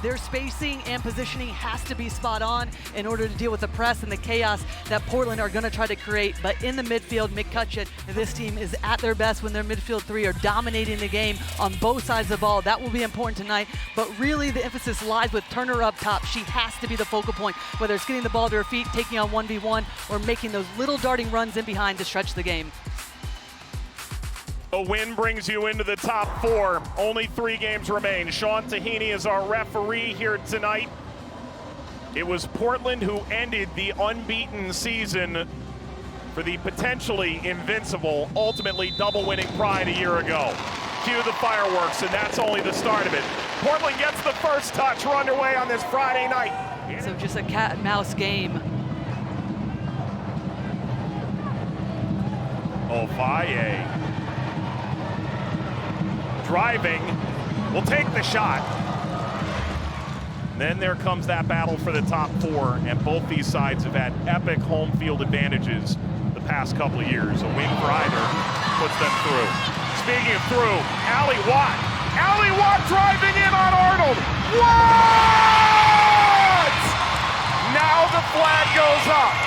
Their spacing and positioning has to be spot on in order to deal with the press and the chaos that Portland are going to try to create. But in the midfield, McCutcheon, this team is at their best when their midfield three are dominating the game on both sides of the ball. That will be important tonight. But really, the emphasis lies with Turner up top. She has to be the focal point, whether it's getting the ball to her feet, taking on 1v1, or making those little darting runs in behind to stretch the game. A win brings you into the top four. Only 3 games remain. Sean Tahini is our referee here tonight. It was Portland who ended the unbeaten season for the potentially invincible, ultimately double-winning Pride a year ago. Cue the fireworks, and that's only the start of it. Portland gets the first touch. We're underway on this Friday night. So just a cat and mouse game. Ovalle driving, will take the shot. Then there comes that battle for the top 4, and both these sides have had epic home field advantages the past couple of years. A win for either puts them through. Speaking of through, Allie Watt. Allie Watt driving in on Arnold. What? Now the flag goes up.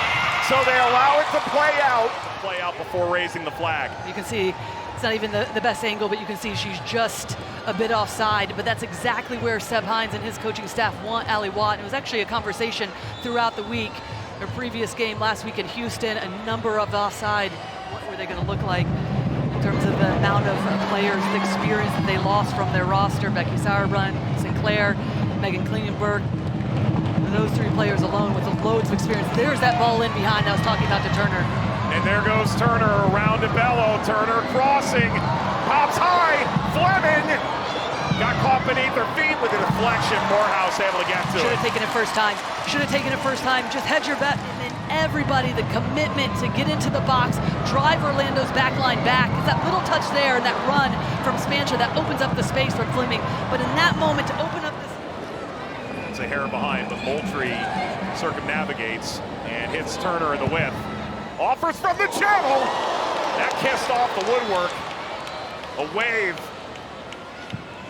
So they allow it to play out before raising the flag. You can see it's not even the best angle, but you can see she's just a bit offside. But that's exactly where Seb Hines and his coaching staff want Allie Watt. It was actually a conversation throughout the week. Her previous game last week in Houston, a number of offside. What were they going to look like in terms of the amount of players, the experience that they lost from their roster? Becky Sauerbrunn, Sinclair, Megan Klingenberg. Those 3 players alone with loads of experience. There's that ball in behind I was talking about to Turner. And there goes Turner around to Bello. Turner crossing, pops high. Fleming got caught beneath her feet with a deflection. Morehouse able to get to it. Should have taken it first time. Should have taken it first time. Just hedge your bet. And then everybody, the commitment to get into the box, drive Orlando's back line back. It's that little touch there and that run from Spansha that opens up the space for Fleming. But in that moment, to open up this... It's a hair behind, but Moultrie circumnavigates and hits Turner in the whip. Offers from the channel. That kissed off the woodwork. A wave.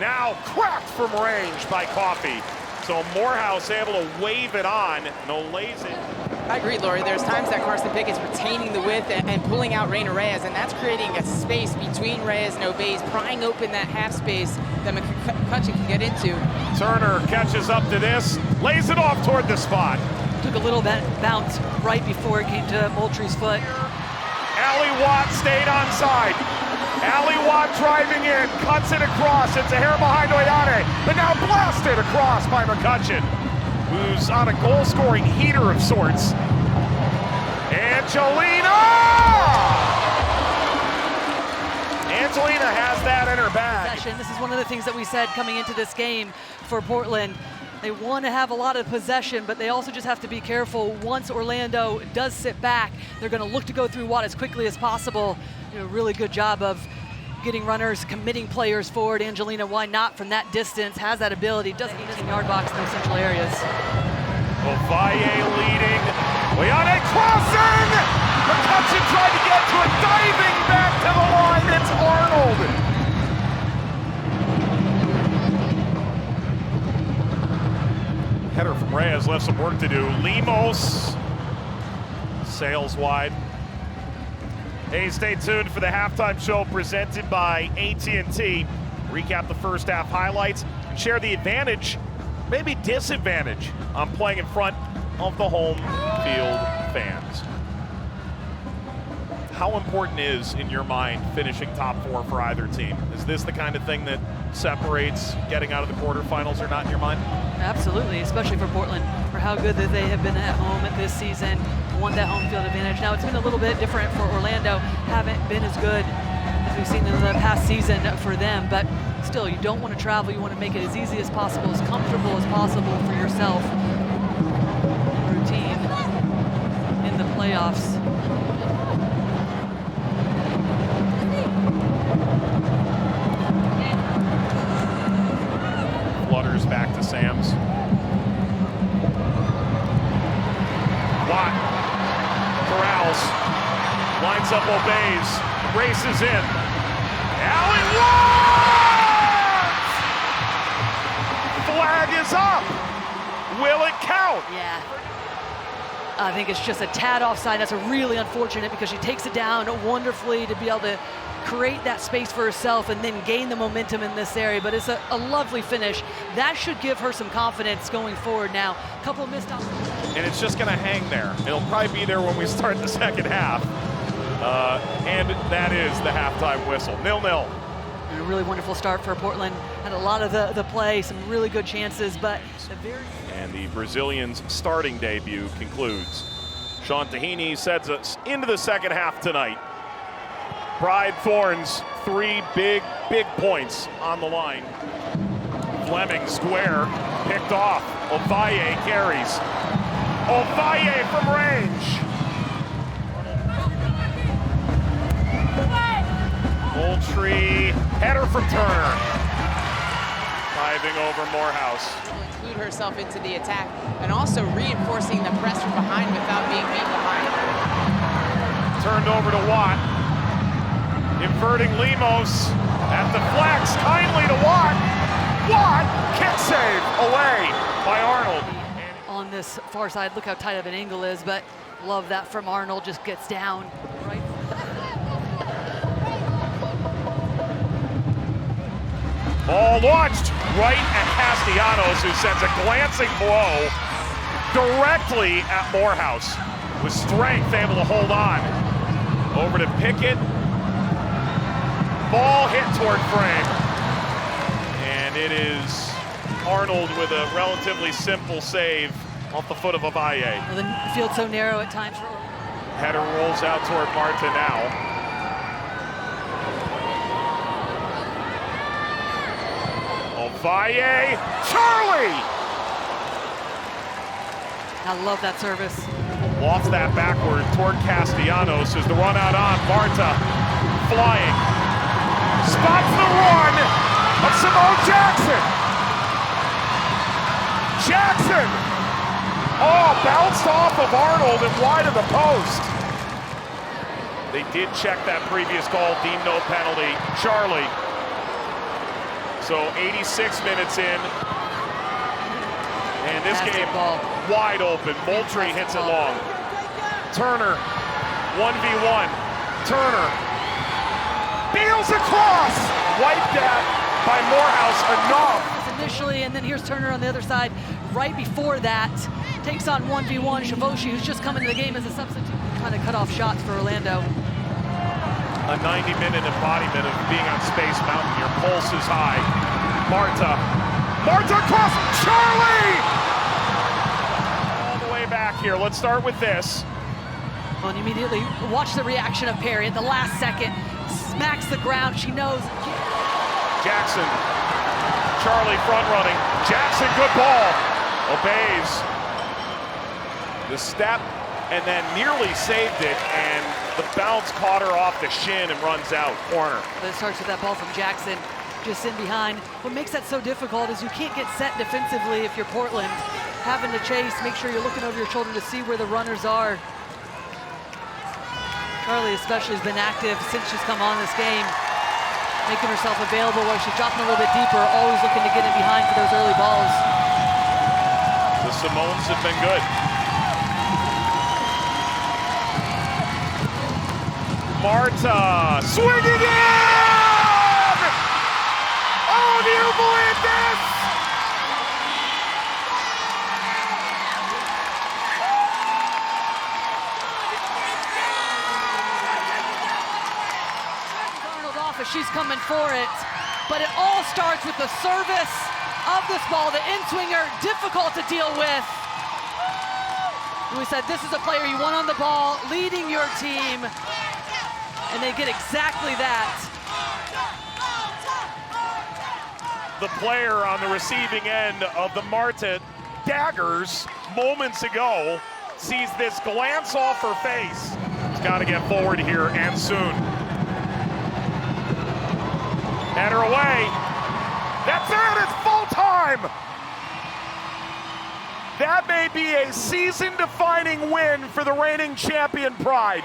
Now cracked from range by Coffey. So Morehouse able to wave it on. No lazy. I agree, Lori. There's times that Carson Pickett's retaining the width and pulling out Reina Reyes, and that's creating a space between Reyes and Obeys, prying open that half space that McCutcheon can get into. Turner catches up to this, lays it off toward the spot. Took a little bounce right before it came to Moultrie's foot. Allie Watt stayed onside. Allie Watt driving in, cuts it across. It's a hair behind Oyane, but now blasted across by McCutcheon, who's on a goal-scoring heater of sorts. Angelina has that in her bag. This is one of the things that we said coming into this game for Portland. They want to have a lot of possession, but they also just have to be careful. Once Orlando does sit back, they're going to look to go through Watt as quickly as possible. Really good job of getting runners, committing players forward. Angelina, why not from that distance, has that ability, doesn't need a yard box in those central areas. Ovalle leading. Oyane crossing! McCutcheon tried to get to it, diving back to the line. It's Arnold. Header from Reyes left some work to do. Lemos sails wide. Hey, stay tuned for the halftime show presented by AT&T. Recap the first half highlights and share the advantage, maybe disadvantage, on playing in front of the home field fans. How important is, in your mind, finishing top 4 for either team? Is this the kind of thing that separates getting out of the quarterfinals or not in your mind? Absolutely, especially for Portland, for how good that they have been at home this season, won that home field advantage. Now, it's been a little bit different for Orlando, haven't been as good as we've seen in the past season for them, but still, you don't want to travel, you want to make it as easy as possible, as comfortable as possible for yourself and your team in the playoffs. Flutters back to Sams. Watt corrals, lines up, obeys, races in. Allie Watt! Flag is up. Will it count? Yeah. I think it's just a tad offside. That's really unfortunate because she takes it down wonderfully to be able to create that space for herself and then gain the momentum in this area. But it's a lovely finish. That should give her some confidence going forward now. A couple of missed opportunities. And it's just going to hang there. It'll probably be there when we start the second half. And that is the halftime whistle. 0-0. A really wonderful start for Portland. Had a lot of the play, some really good chances, but and the Brazilians' starting debut concludes. Sean Tahini sends us into the second half tonight. Pride Thorns, 3 big points on the line. Fleming square, picked off. Ovalle carries. Ovalle from range. Moultrie, header from Turner. Diving over Morehouse. Include herself into the attack and also reinforcing the press from behind without being beat behind. Turned over to Watt. Inverting Lemos. At the flex, kindly to Watt. Watt, kick save, away by Arnold. On this far side, look how tight of an angle is, but love that from Arnold, just gets down. Right. Ball launched right at Castellanos, who sends a glancing blow directly at Morehouse. With strength, able to hold on. Over to Pickett. Ball hit toward frame. And it is Arnold with a relatively simple save off the foot of Ovalle. Well, the field's so narrow at times. Header rolls out toward Marta now. Ovalle, Charlie! I love that service. Lofts that backward toward Castellanos as the run out on Marta. Flying. Spots the run of Simone Jackson. Jackson! Oh, bounced off of Arnold and wide of the post. They did check that previous call, deemed no penalty. Charlie. So 86 minutes in, and this game wide open. Moultrie hits it long. Turner, 1v1. Turner, Beals across! Wiped at by Morehouse, enough. Initially, and then here's Turner on the other side. Right before that, takes on 1v1 Shavoshi, who's just come into the game as a substitute, trying to cut off shots for Orlando. A 90-minute embodiment of being on Space Mountain. Your pulse is high. Marta across, Charlie! All the way back here. Let's start with this. Well, and immediately watch the reaction of Perry at the last second. Smacks the ground. She knows. Jackson. Charlie front running. Jackson, good ball. Obeys. The step and then nearly saved it, and the bounce caught her off the shin and runs out. Corner. But it starts with that ball from Jackson, just in behind. What makes that so difficult is you can't get set defensively if you're Portland. Having to chase, make sure you're looking over your shoulder to see where the runners are. Charlie especially has been active since she's come on this game, making herself available while she's dropping a little bit deeper, always looking to get in behind for those early balls. The Simones have been good. Marta swinging in! Oh, do you believe this? Arnold off as she's coming for it, but it all starts with the service of this ball, the in-swinger, difficult to deal with. We said this is a player you want on the ball, leading your team. And they get exactly that. The player on the receiving end of the Marta daggers moments ago sees this glance off her face. It's got to get forward here and soon. Header away. That's it. It's full time. That may be a season-defining win for the reigning champion Pride.